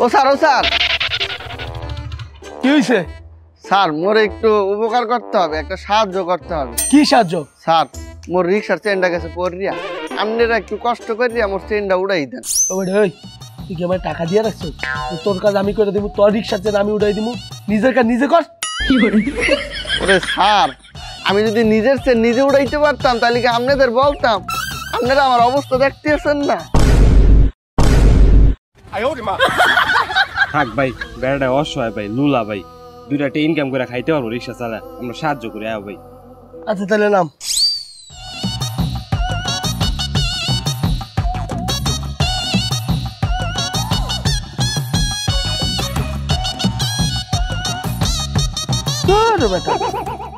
ও sir কি হইছে? Sir মোর একটু উপকার করতে হবে, একটা সাহায্য করতে হবে। কি সাহায্য? স্যার মোর রিক্সার চেনটা গেছে পড়িয়া, আপনারা একটু কষ্ট করিয়া মোর চেনটা উড়াই দেন। ওই তুই কি আমার টাকা দিয়ে রাখছো? তোর কাজ আমি করে দেবো, তোর রিক্সার চেন আমি উড়াই দিব, নিজের কাজ নিজে কর। ওরে স্যার, আমি যদি নিজের চেন নিজে উড়াইতে পারতাম তাহলে কি আপনাদের বলতাম? আপনারা আমার অবস্থা দেখতেছেন না। থাক ভাই, বেড়াটা অসহায় ভাই, লুলা ভাই, দুইটা ইনকাম করে খাইতে পারবো রিক্সা চালা, আমরা সাহায্য করে আও ভাই। আচ্ছা তাহলে নাম।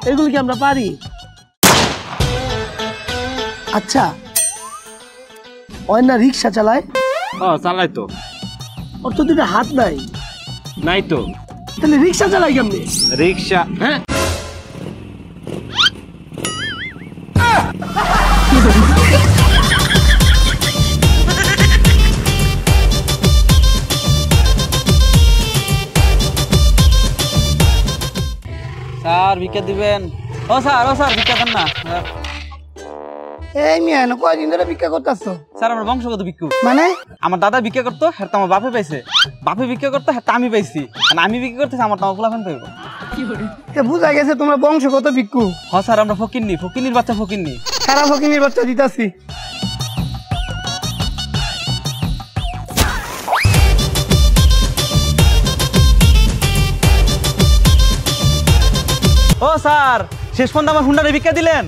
এগুলো কি আমরা পারি? আচ্ছা ওই না রিক্সা চালায়? চালাই তো। ওর তো দুটো হাত নাই। নাই তো। তাহলে রিক্সা চালাই কেমনি? রিক্সা হ্যাঁ স্যার ভিক্ষা দিবেন? ও স্যার ভিক্ষা দেন না। এই মিয়া কয়দিন ধরে ভিক্ষা করতেছো? স্যার আমার বংশগত ভিক্ষু। মানে? আমার দাদা ভিক্ষা করতো, হ্যাঁ আমার বাপে পাইছে। বাপে ভিক্ষা করতো, হ্যাঁ আমি পাইছি। আর আমি ভিক্ষা করতেছি, আমার তোমার পোলাফান পাইব। বুঝা গেছে তোমরা বংশগত ভিক্ষু। হ্যাঁ স্যার আমরা ফকিন্নির বাচ্চা ফকিন্নি। সারা ফকিন্নির বাচ্চা দিতাছি। ও স্যার, শেষ পর্যন্ত আমার হুন্ডারে ভিক্ষা দিলেন?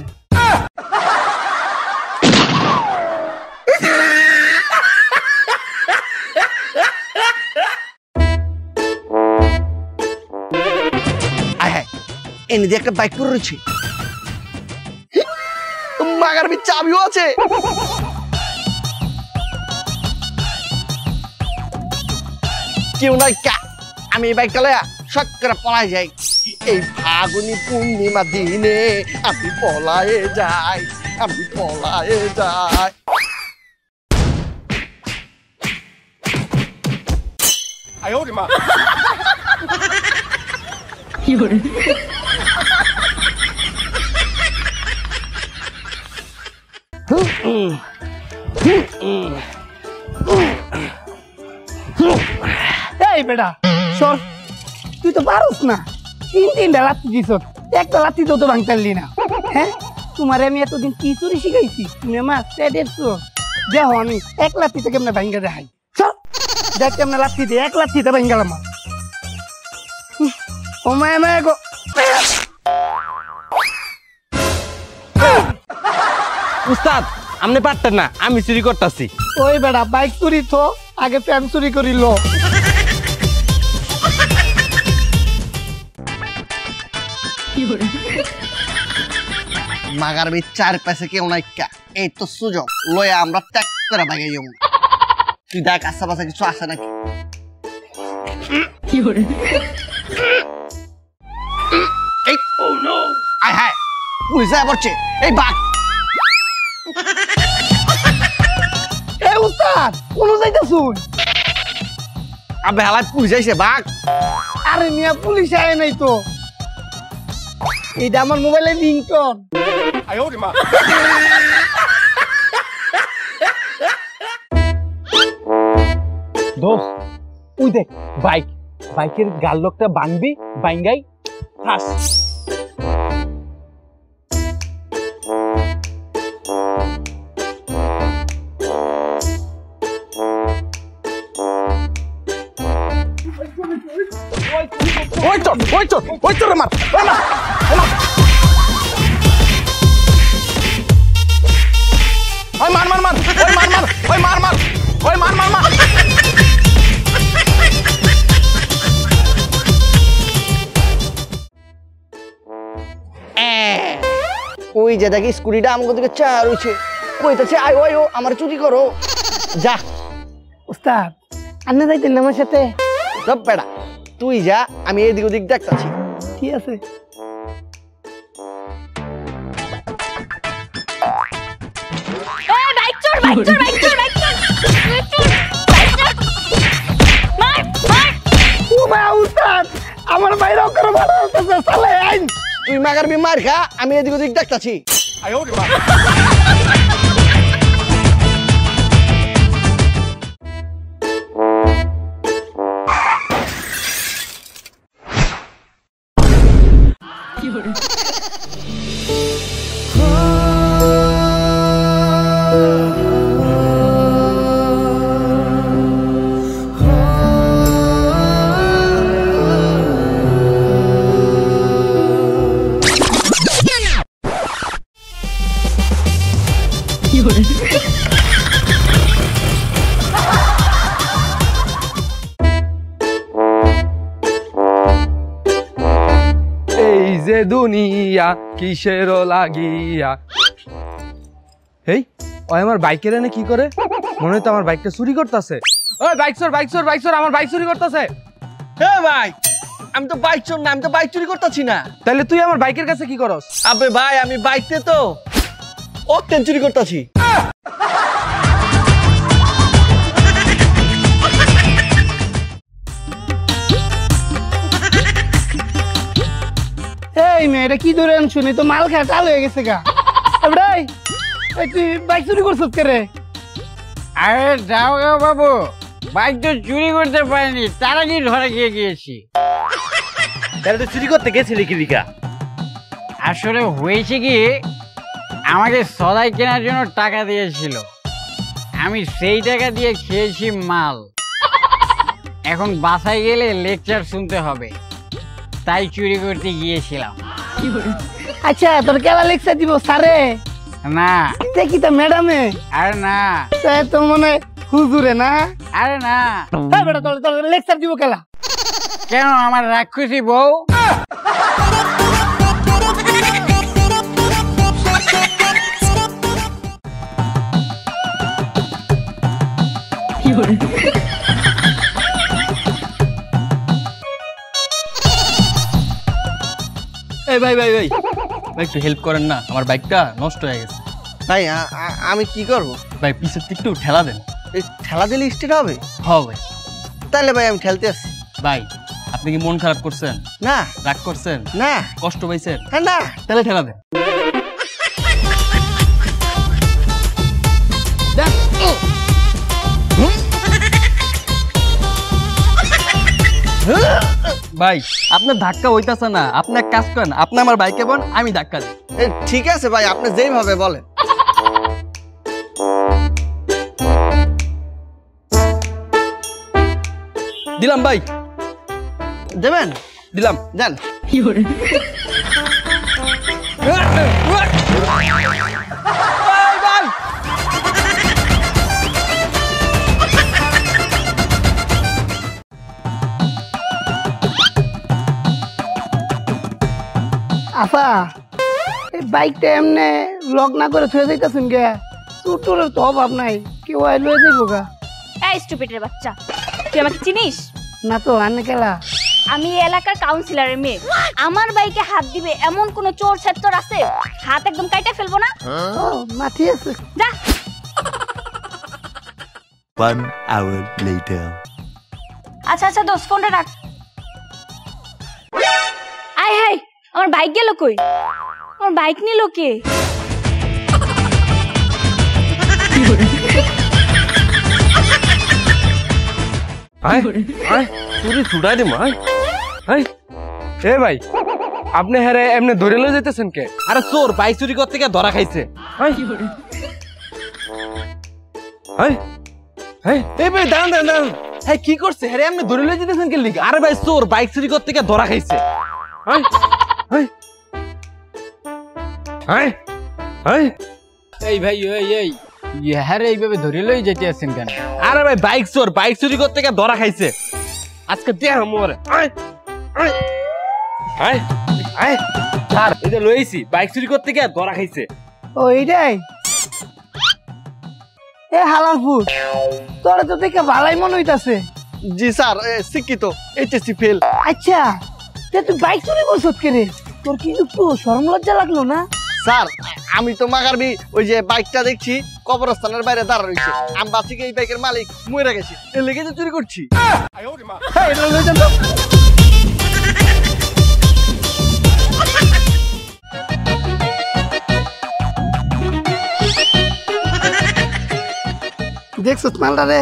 এনে দিয়ে একটা বাইক করে রয়েছে, মাগার চাবিও আছে। কেউ নাই কা, আমি এই বাইকটা লয়া শখ করে পলাই যাই। এই ফাগুনি পূর্ণিমা দিনে আমি পলায়ে যাই। এই বেটা সর, তুই তো পারস না। তিনটা লাত্তি দিছ, একটা লাত্তি তো ভাঙতারলি না। হ্যাঁ তোমার আমি এতদিন কি চুরি শিখাইছি? তুমি আমার দেখো আমি এক লাত্তিতে কেমনে ভাঙ্গা দেখাই। সর দেখ কেমনে লাত্তি দিয়ে এক লাত্তিতে ভাঙ্গালাম। ও মায়া গো, উস্তাদ আপনি পারতেন না, আমি চুরি করতেছি। ওই বেটা বাইক চুরি তো আগে প্যান চুরি করিল। মাগার চার পাশে কেউ নাই কা, এই তো সুযোগ লয়া আমরা ত্যাগ করে ভাগাই যাবো। তুই দেখ আশেপাশে কিছু আসে নাকি। পুলিশ পড়ছে, এই বাঘ। এই উস্তাদ কোন যাইতাছুন? আবে হালাই পুলিশ আইছে বাঘ। আরে মিয়া পুলিশ আয় নাই তো, এইটা আমার মোবাইলের রিংটোন। দোস্ত ওই দেখ বাইকের গাল্লকটা বাংবি, বাইঙ্গাই ফাস। ওই চোর মার। ওই যে দেখি স্কুটিটা আমাকে দিকে চা রয়েছে, কইতাছে আয়ো আয়ো আমার চুরি করো। যা উস্তাদ আন্না যাইতেন আমার সাথে? সব বেড়া তুই যা, আমি এদিক ওদিক দেখতাছি। ঠিক আছে। বাইক চোর তুই মাগারবি মার খা, আমি এদিক ওদিক দেখতাছি। এই যে দুনিয়া কিসের লাগিয়া। এই ওই আমার বাইকের এনে কি করে? মনে হয় তো আমার বাইকটা চুরি করতেছে। ওই বাইক চোর, বাইক চোর, বাইক চোর, আমার বাইক চুরি করতেছে। হে ভাই, আমি তো বাইক চোর না, আমি তো বাইক চুরি করতেছি না। তাহলে তুই আমার বাইকের কাছে কি করস? আবে ভাই, আমি বাইকতে তো অকটেন চুরি করতেছি। এই মেয়ে, এটা কি ধরে শুনি তো মাল খায় টাল হয়ে গেছে গা। এই তুই বাইক চুরি করছিস কে রে? আরে যাও গো বাবু, বাইক তো চুরি করতে পারিনি, তাড়াতাড়ি ধরে গিয়েছি। তাহলে তো চুরি করতে গেছিলি কি লিখা? আসলে হয়েছে কি, আমাকে সদাই কেনার জন্য টাকা দিয়েছিল, আমি সেই টাকা দিয়ে খেয়েছি মাল। এখন বাসায় গেলে লেকচার শুনতে হবে, তাই চুরি করতে গিয়েছিলাম। আচ্ছা, তোর কেলা লেকচার দিব স্যারে? না। দেখি তো ম্যাডামে? আরে না। তো মনে হুজুরে না? আরে না। হ্যাঁ বেটা, তোর লেকচার দিব কেলা? কেন, আমার রাক্ষসী বউ? এই ভাই ভাই ভাই ভাই, একটু হেল্প করেন না, আমার বাইকটা নষ্ট হয়ে গেছে। ভাই আমি কি করব? ভাই পিছের দিকে একটু ঠেলা দেন। এই ঠেলা দিলে স্টেট হবে? হ্যাঁ ভাই। তাহলে ভাই আমি ঠেলতে আসছি। ভাই আপনি কি মন খারাপ করছেন? না। রাগ করছেন? না। কষ্ট পাইছেন? হ্যাঁ না। তাহলে ঠেলা দেন। ভাই আপনার ধাক্কা হইতাছে না, আপনি এক কাজ করেন, আপনি আমার বাইকে বন, আমি ধাক্কা দিই। ঠিক আছে ভাই, আপনি যেইভাবে বলেন। দিলাম ভাই। দেবেন? দিলাম। দেন। আফা, এই বাইকটা এমনি লক না করে থুয়ে যাইতাছেন গে? চুটোরের তো অভাব নাই, কেউ আই লয়ে যাইব গা। এই স্টুপিডের বাচ্চা, তুই আমাকে চিনিস? না তো, আনে কেলা? আমি এই এলাকার কাউন্সিলরের মেয়ে। আমার বাইকে হাত দিবে এমন কোন চোর ছাত্র আছে? হাত একদম কাইটা ফেলবো না। ও মাটি আছে। যা। 1 hour later. আচ্ছা আচ্ছা দোস্ত, ফোনটা রাখ। আয় হাই, আমার বাইক গেল কই? আমার বাইক নিল কে? চুরি ছুটাই দে মা। এ ভাই, আপনি হ্যাঁ এমনি ধরে লয়ে যেতেছেন কে? আরে চোর বাইক চুরি করতে গিয়ে ধরা খাইছে। এই ভাই দাঁড়ান দাঁড়ান দাঁড়ান, হ্যাঁ কি করছে? হ্যাঁ এমনি ধরে লয়ে যেতেছেন কে লিখে? আরে ভাই চোর বাইক চুরি করতে গিয়ে ধরা খাইছে। এই ভাই, এই হ্যাঁ এইভাবে ধরে লই যেতে আছেন কেন? আরে ভাই বাইক চোর বাইক চুরি করতে গিয়ে ধরা খাইছে। আজকে দেখ মোরে। স্যার, এটা লইছি, বাইক চুরি করতে গিয়ে ধরা খাইছে। ও এইটাই? এ হালার ফুট, তোরা তো দেখে ভালাই মনে হইতাছে। জি স্যার, শিক্ষিত, এইচএসসি ফেল। আচ্ছা, তুই বাইক চুরি করছত কে রে? তোর কি একটু শরম লজ্জা লাগলো না? স্যার, আমি তো মাগারবি ওই যে বাইকটা দেখছি কবরস্থানের বাইরে দাঁড়া রয়েছে, আমি বাঁচি এই বাইকের মালিক মরে গেছি, এর লেগে তো চুরি করছি। এটা লয়ে যান তো। দেখছো মালটা রে,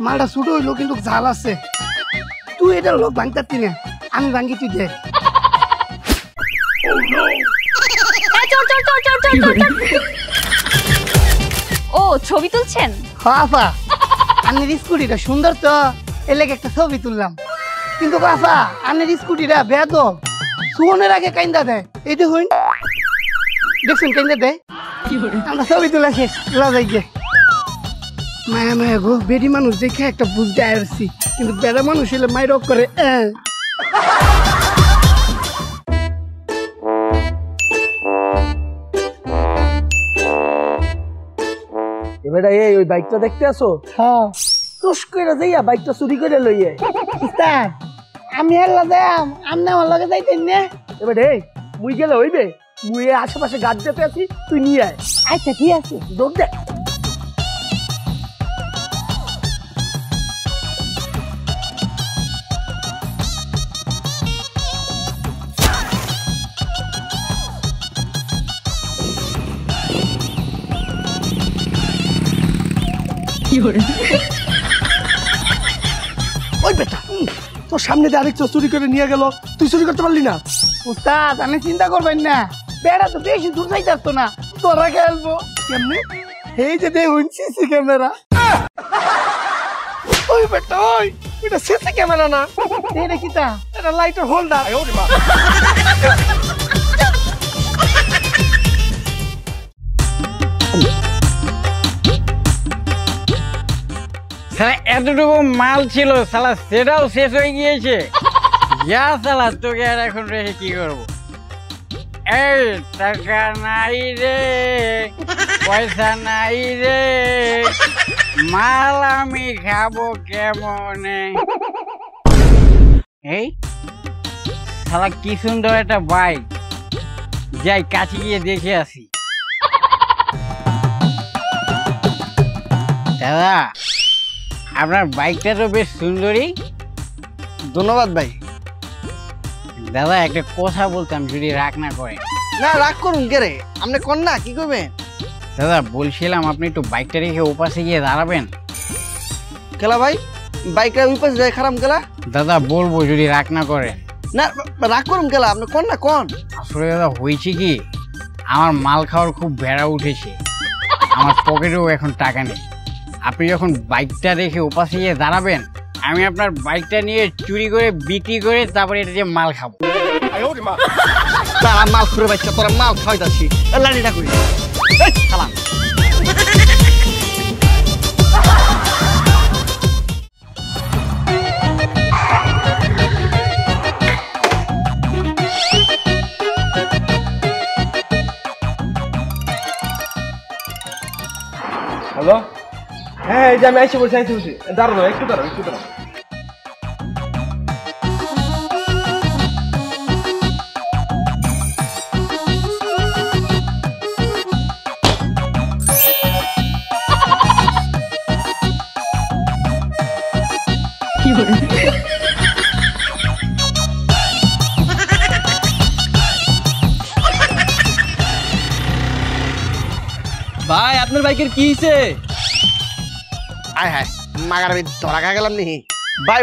মালটা ছোট হইলো কিন্তু ঝাল আছে। তুই এটা লোক ভাঙতারতি না, আমি ভাঙি, তুই দেখ। ও ছবি তুলছেন? বাবা আনের স্কুটিটা সুন্দর তো, এলাকা একটা ছবি তুললাম। কিন্তু বাবা আনের স্কুটিটা বেদম, সুনের আগে কাইন্দা দেয়। এইটা হইন দেখছেন কাইন্দা দেয়। আমরা ছবি তোলা শেষ, লজাই গে মায়া মায়া গো। বেডি মানুষ দেখে একটা বুঝতে আসছি, কিন্তু বেড়া মানুষ হলে মাই রক করে। এবারে এই ওই বাইকটা দেখতে আসো? হ্যাঁ তুস করে যাইয়া বাইকটা চুরি করে লইয়ে। উস্তাদ আমি হেলা যাম, আমনে আমার লগে যাইতেন না। এবারে এই মুই গেলে হইবে? মুই আশেপাশে গাছ যেতে আছি, তুই নিয়ে আয়। আচ্ছা ঠিক আছে, দৌড় দে। ওই বেটা, তোর সামনে দিয়ে আরেক চুরি করে নিয়ে গেল, তুই চুরি করতে পারলি না? উস্তাদ আমি চিন্তা করবেন না, বেড়া তো বেশি দূর যাইতারতো না, তোরা খেলবো কেমনে? এই যে দেখুন সিসি ক্যামেরা। ওই বেটা, ওই এটা সিসি ক্যামেরা না, এটা কি তা? এটা লাইটের হোল্ডার। সালা এতটুকু মাল ছিল, সালা সেটাও শেষ হয়ে গিয়েছে। যা সালা, তোকে আর এখন রেখে কি করবো? এই টাকা নাই রে, পয়সা নাই রে, মাল আমি খাবো কেমনে? এই শালা কি সুন্দর একটা বাইক, যাই কাছে গিয়ে দেখে আসি। দাদা আপনার বাইকটা তো বেশ সুন্দরী। ধন্যবাদ ভাই। দাদা একটা কথা বলতাম, যদি রাগ না করে। না রাগ করুন কে রে, আপনি কোন না কি করবেন? দাদা বলছিলাম আপনি একটু বাইকটা রেখে ওপাশে গিয়ে দাঁড়াবেন। কেলা ভাই, বাইকটা ওই পাশে যায় খারাপ কেলা? দাদা বলবো যদি রাগ না করে। না রাগ করুন কেলা, আপনি কোন না কোন? আসলে দাদা হয়েছে কি, আমার মাল খাওয়ার খুব বেড়া উঠেছে, আমার পকেটেও এখন টাকা নেই। আপনি যখন বাইকটা রেখে ওপাশে গিয়ে দাঁড়াবেন, আমি আপনার বাইকটা নিয়ে চুরি করে বিক্রি করে তারপরে এটা দিয়ে মাল খাবো। তারা মাল করে বাচ্চা, তোরা মাল খাওয়াই যাচ্ছি, লাড়িটা করি খালা। হ্যালো, হ্যাঁ এই যে আমি আইসে বসে দাঁড়ানো, একটু দাঁড়াও, একটু দাঁড়াও। ভাই আপনার বাইকের কি হইছে? আয় হায় মাগার ধরা খা গেলাম নি ভাই।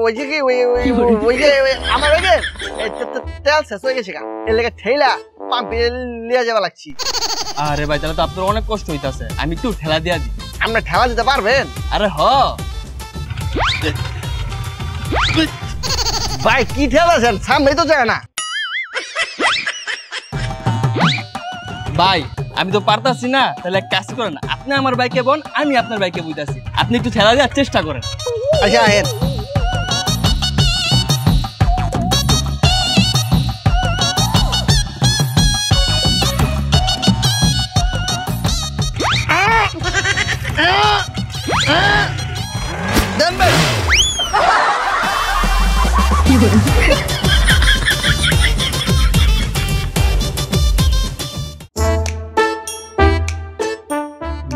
ওই যে কি ওই যে আমার তেল শেষ হয়ে গেছে, এর লেগে ঠেলা পাম্পে লিয়ে যাওয়া লাগছি। আরে ভাই তাহলে তো আপনার অনেক কষ্ট হইতাছে, আমি একটু ঠেলা দিয়া দিই। আমরা ঠেলা দিতে পারবেন? আরে হ ভাই কি ঠেলা আছেন, সামনেই তো যায় না। ভাই আমি তো পারতাছি না, তাহলে এক কাজ করেন, আপনি আমার বাইকে বন, আমি আপনার বাইকে বুঝতেছি, আপনি একটু ঠেলা দেওয়ার চেষ্টা করেন। আচ্ছা আহেন। দেন ভাই।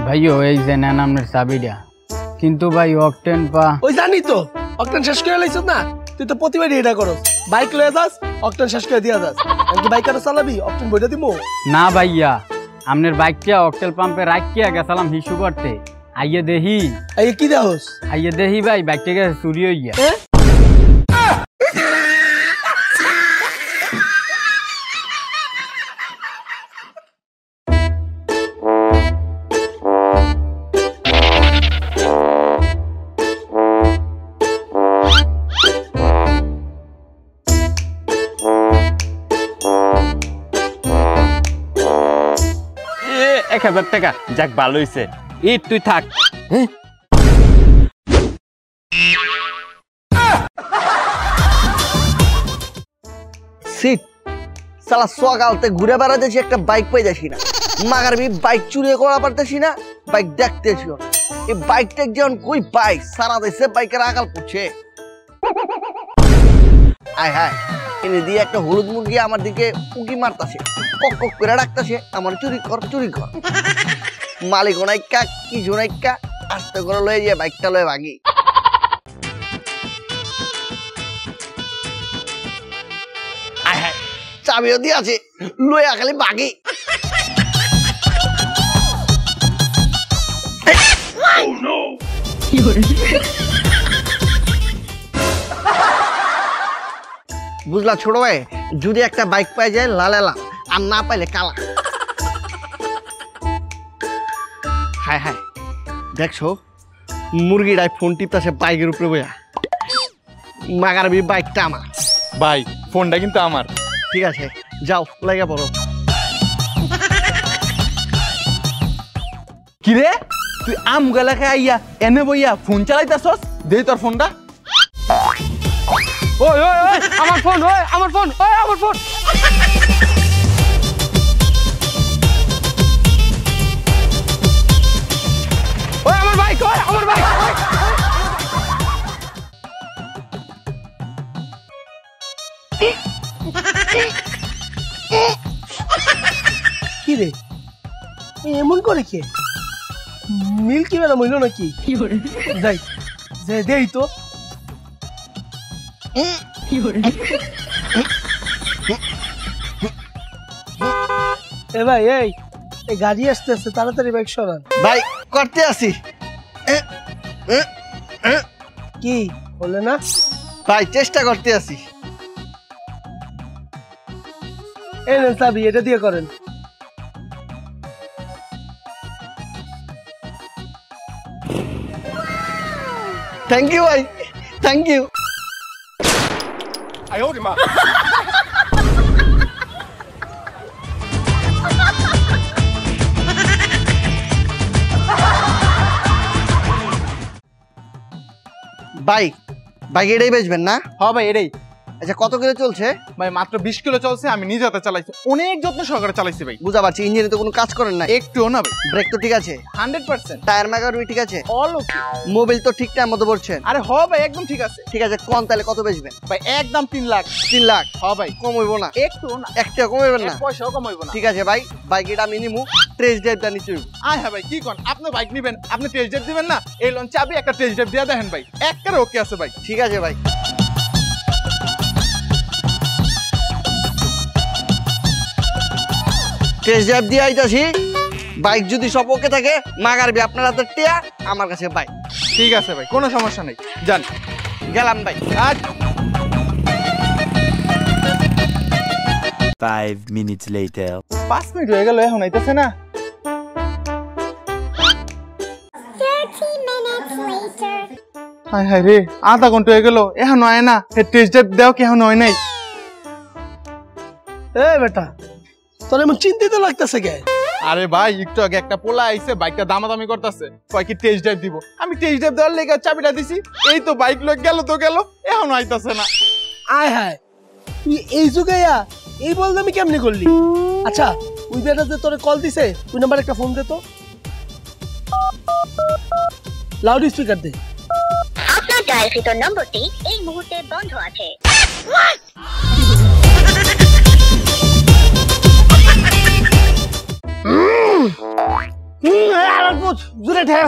ভাইও এই যে নেন আপনার চাবিটা, কিন্তু ভাই অকটেন পা। ওই জানি তো, অকটেন শেষ করে লাইছ না, তুই তো প্রতিবারই এটা করস, বাইক লয়ে যাস অকটেন শেষ করে দিয়া যাস। আমি বাইক আর চালাবি, অকটেন বইটা দিমু না ভাইয়া, আপনার বাইকটা অকটেল পাম্পে রাখিয়া গেছিলাম হিসু করতে, আইয়ে দেহি এই কি দেহস আইয়ে দেহি ভাই বাইকটা গেছে চুরি হয়ে গিয়া এ 1000 টাকা যাক ভালো হইছে ঈদ তুই থাক সিট সালা সকালতে ঘুরে বেড়াতেছি একটা বাইক পাই যাচ্ছি না মাগার বাইক চুরি করা পারতেছি না বাইক দেখতেছি এই বাইকটা যেমন কই বাইক সারা দেশে বাইকের আকাল পড়ছে আয় হায় এনে দিয়ে একটা হলুদ মুরগি আমার দিকে উকি মারতাছে কক কক করে ডাকতাছে আমার চুরি কর মালিক নাইকা কি জোনাইকা আস্তে করে লয়ে যায় বাইকটা লয়ে ভাগি আয় হায় চাবিও দিয়ে আছে লয়ে খালি ভাগি বুঝলা ছোট ভাই যদি একটা বাইক পাই যায় লাল আর না পাইলে কালা হায় হায় দেখছো মুরগিটাই ফোন টিপতেছে বাইকের উপরে বইয়া মাগার বাইকটা আমার ভাই ফোনটা কিন্তু আমার ঠিক আছে যাও লাগা পড়ো কি রে তুই আম গালাকে আইয়া এনে বইয়া ফোন চালাইতাছস দে তোর ফোনটা ওই ওই ওই আমার ফোন ওই আমার ফোন ওই আমার ফোন ওই আমার বাইক ওই আমার বাইক কি রে এমন করে কে মিল্কি ম্যাডাম হইল নাকি যাই যাই দেই তো এ ভাই এই গাড়ি আসতেছে তাড়াতাড়ি বাইক সরান ভাই করতে আসি কি বলে না ভাই চেষ্টা করতে আসি এই নেন চাবি এটা দিয়ে করেন থ্যাংক ইউ ভাই থ্যাংক ইউ ভাই বাইক এটাই বেচবেন না হ্যাঁ ভাই এটাই আচ্ছা কত কিলো চলছে ভাই মাত্র 20 কিলো চলছে আমি নিজে হাতে চালাইছি অনেক যত্ন সহকারে চালাইছি ভাই বুঝা পারছি ইঞ্জিনে তো কোনো কাজ করেন না একটুও না ভাই ব্রেক তো ঠিক আছে 100% টায়ার মেগারুই ঠিক আছে অল ওকে মোবিল তো ঠিক টাইম মতো পড়ছেন আরে হ ভাই একদম ঠিক আছে ঠিক আছে কোন তাহলে কত বেচবেন ভাই একদম 3 লাখ 3 লাখ হ্যাঁ ভাই কম হইব না একটুও না একটা কম হইবেন না এক পয়সাও কম হইব না ঠিক আছে ভাই বাইক এটা আমি নিমু টেস্ট ড্রাইভটা নিতে হইব আয় হ্যাঁ ভাই কি কোন আপনি বাইক নিবেন আপনি টেস্ট ড্রাইভ দিবেন না এই লন চাবি একটা টেস্ট ড্রাইভ দিয়া দেখেন ভাই একবারে ওকে আছে ভাই ঠিক আছে ভাই টেস্ট ড্রাইভ দিয়ে আইতাছি বাইক যদি সব ওকে থাকে মাগারবি আপনার হাতে টিয়া আমার কাছে বাইক ঠিক আছে ভাই কোনো সমস্যা নেই যান গেলাম ভাই আজ 5 minutes later. 5 মিনিট হয়ে গেল এখন আইতাছে না 30 minutes later. হায় হায় রে আধা ঘন্টা হয়ে গেল এখন হয় না টেস্ট ড্রাইভ দাও কি এখন হয় নাই এ বেটা তোর এমন চিন্তিত লাগতেছে কে আরে ভাই একটু আগে একটা পোলা আইছে বাইকটা দামাদামি করতেছে কয় কি টেস্ট ড্রাইভ দিব আমি টেস্ট ড্রাইভ দেওয়ার লেগে চাবিটা দিছি এই তো বাইক লয়ে গেল তো গেল এখন আইতাছে না আয় হায় তুই এই যুগে এই বলতে আমি কেমনে করলি আচ্ছা ওই বেটা যে তোরে কল দিছে ওই নাম্বার একটা ফোন দে তো লাউড স্পিকার দে আপনার ডায়ালকৃত নম্বরটি এই মুহূর্তে বন্ধ আছে জোরে ঠেল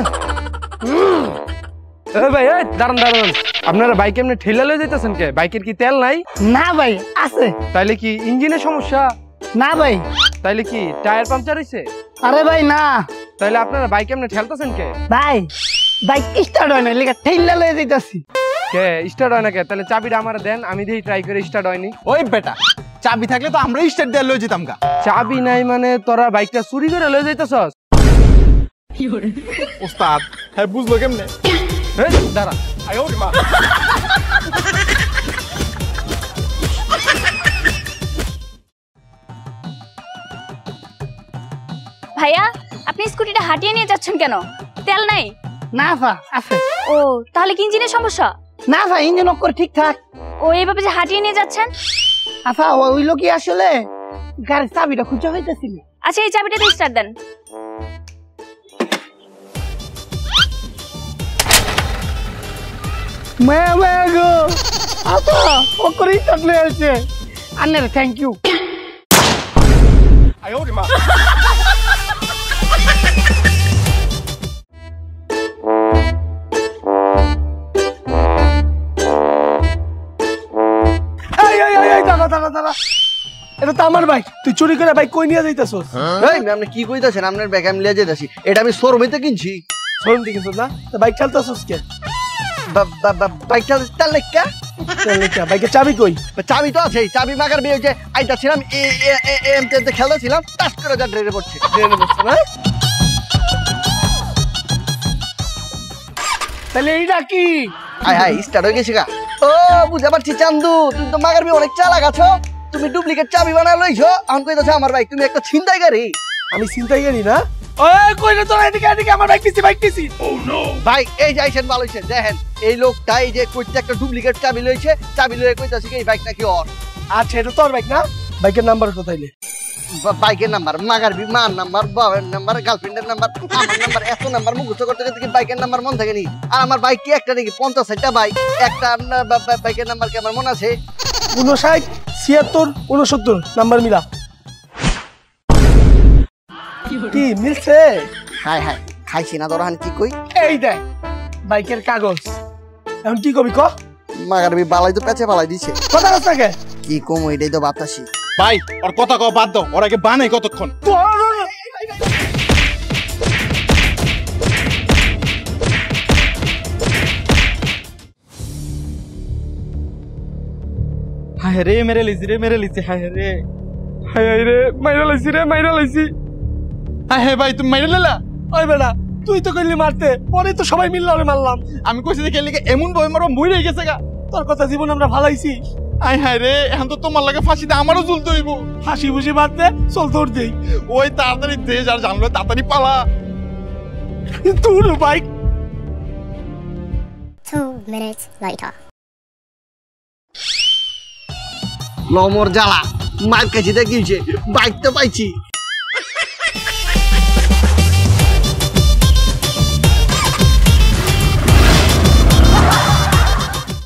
এই ভাই এই দাঁড়ান দাঁড়ান আপনারা বাইক এমনি ঠেলা লয়ে যাইতেছেন কে বাইকের কি তেল নাই না ভাই আছে তাইলে কি ইঞ্জিনের সমস্যা না ভাই তাইলে কি টায়ার পাংচার হইছে আরে ভাই না তাহলে আপনারা বাইক এমনি ঠেলতেছেন কে? ভাই বাইক স্টার্ট হয় না, লেগে ঠেইলা লয়ে যাইতাছি। কে স্টার্ট হয় না কে? তাহলে চাবিটা আমার দেন, আমি দিই ট্রাই করে স্টার্ট হয়নি। ওই বেটা চাবি থাকলে তো আমরা স্টার্ট দিয়ে লয়ে যেতাম গা। চাবি নাই মানে তোরা বাইকটা চুরি করে লয়ে যাইতেছস? ওস্তাদ হ্যাঁ বুঝলো কেমনে? এই দাঁড়া। ভাইয়া আপনি স্কুটিটা হাঁটিয়ে নিয়ে যাচ্ছেন কেন? তেল নাই? না ফা আছে। ও তাহলে কি ইঞ্জিনের সমস্যা? না ফা ইঞ্জিন অক্ষর ঠিকঠাক। ও এইভাবে যে হাঁটিয়ে নিয়ে যাচ্ছেন? আফা ওই লোক আসলে গাড়ির চাবিটা খুঁজে হইতেছিল। আচ্ছা এই চাবিটা দিয়ে স্টার্ট দেন। মা গো আপা অক্ষর স্টার্ট লয়ে আছে। আন্নের থ্যাংক ইউ। এটা তো আমার বাইক, তুই চুরি করে বাইক কই নিয়ে যাইতাছস? এই আপনি কি কইতাছেন? আপনার ব্যাগ আমি লিয়ে যাইতাছি, এটা আমি শোরুমেতে কিনছি। শোরুম থেকে না তো বাইক চালাতাছস কে? বাইক চালাতে লেখা বাইকের চাবি কই? চাবি তো আছে, চাবি মাগার বিয়ে হয়েছে। আইতাছিলাম এমতে খেলতেছিলাম, টাচ করে যা ড্রেনে পড়ছে। ট্রেনে বসছে না? তাহলে এইটা কি? হাই হাই স্টার্ট হয়ে গেছে গা। ও বুঝতে পারছি চান্দু, তুমি তো মাগার বিয়ে অনেক চালাক আছো। তুমি ডুপ্লিকেট চাবি বানা লইছো, আমি কইতাছো আমার বাইক তুমি একটা ছিনতাইকারী। আমি চিন্তাই করি না। ওই কই না তোরা এদিকে এদিকে আমার বাইক নিছি। ও নো ভাই এই যাইছেন ভালো হইছে, দেখেন এই লোকটা এই যে কইতে একটা ডুপ্লিকেট চাবি লইছে, চাবি লয়ে কইতাছে কি এই বাইক নাকি ওর। আচ্ছা এটা তোর বাইক না? বাইকের নাম্বার কোথায় লে? বাইকের নাম্বার মাগার বি মার নাম্বার, বাবার নাম্বার, গার্লফ্রেন্ডের নাম্বার, আমার নাম্বার, এত নাম্বার মুখস্থ করতে করতে কি বাইকের নাম্বার মন থাকে নি? আর আমার বাইক কি একটা নাকি 50-60টা বাইক? একটা বাইকের নাম্বার কি আমার মনে আছে? 59 76 69 নাম্বার মিলা। কি মিলছে? হাই হাই খাইছি না দরহান কি কই? এই দেখ বাইকের কাগজ। এখন কি কবি ক? মাগার বি বালাই তো পেছে বালাই দিছে। কথা কস না কে? কি কম এটাই তো বাতাসি। ভাই ওর কথা কও বাদ দাও, ওর আগে বানাই কতক্ষণ। হায় রে মেরে লিছি হায় রে মাইরা লাইছি। হ্যাঁ হ্যাঁ ভাই তুমি মাইরে লেলা? ওই বেটা তুই তো কইলি মারতে, পরে তো সবাই মিললে ওরে মারলাম। আমি কইছি যে খেলে এমন ভয় মারবা মরে গেছে গা। তোর কথা জীবন আমরা ভালাইছি। আয় হায় রে এখন তো তোমার লাগে ফাঁসিতে আমারও ঝুলতে হইব। হাসি বুঝি মারতে চল তোর দেই। ওই তাড়াতাড়ি দেশ আর জানলো তাড়াতাড়ি পালা। তোর বাইক 2 minutes later. লমর জ্বালা মার কাছে দেখিয়েছে, বাইক তো পাইছি।